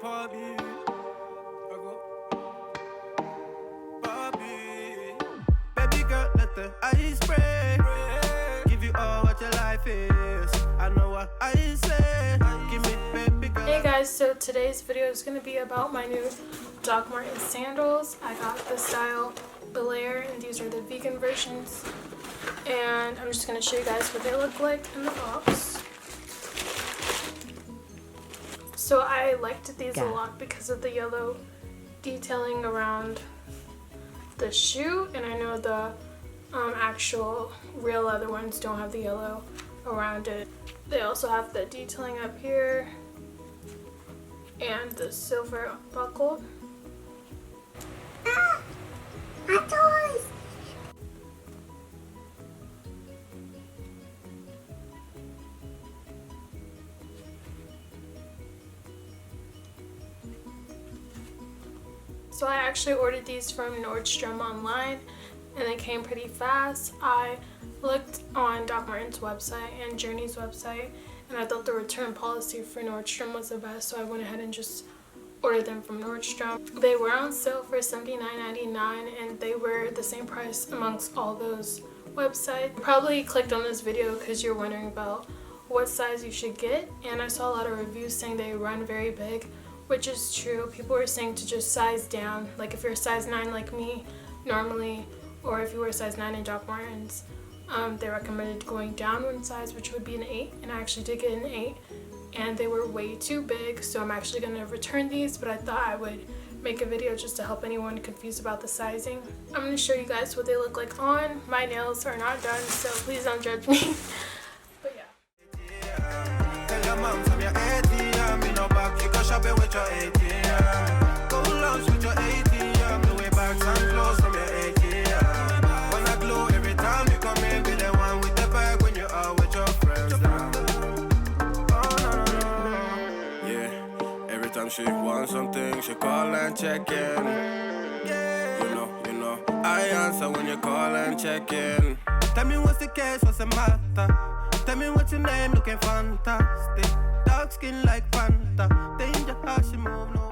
Bobby. I go, Bobby. Baby girl, let the ice break. Give you all what your life is. I know what I say. Give me, baby girl. Hey guys, so today's video is going to be about my new Doc Marten sandals. I got the style Blaire, and these are the vegan versions. And I'm just going to show you guys what they look like in the box. So I liked these a lot because of the yellow detailing around the shoe, and I know the actual real leather ones don't have the yellow around it. They also have the detailing up here and the silver buckle. Ah! My toys! So I actually ordered these from Nordstrom online, and they came pretty fast. I looked on Doc Marten's website and Journey's website, and I thought the return policy for Nordstrom was the best, so I went ahead and just ordered them from Nordstrom. They were on sale for $79.99, and they were the same price amongst all those websites. Probably clicked on this video because you're wondering about what size you should get, and I saw a lot of reviews saying they run very big, which is true. People were saying to just size down, like if you're a size 9 like me normally, or if you were a size 9 in Doc Martens, they recommended going down one size, which would be an 8, and I actually did get an 8, and they were way too big, so I'm actually going to return these, but I thought I would make a video just to help anyone confused about the sizing. I'm going to show you guys what they look like on. My nails are not done, so please don't judge me. But yeah. Shopping with your ATM. Go lunch with your ATM. The way bags and clothes from your ATM. When I glow every time you come in, be the one with the bag when you're out with your friends. Oh, no. Yeah, every time she wants something, she call and check in. Yeah. You know, I answer when you call and check in. Tell me what's the case, what's the matter? Tell me what's your name, looking fantastic. Dark skin like Fanta. Danger how she move, no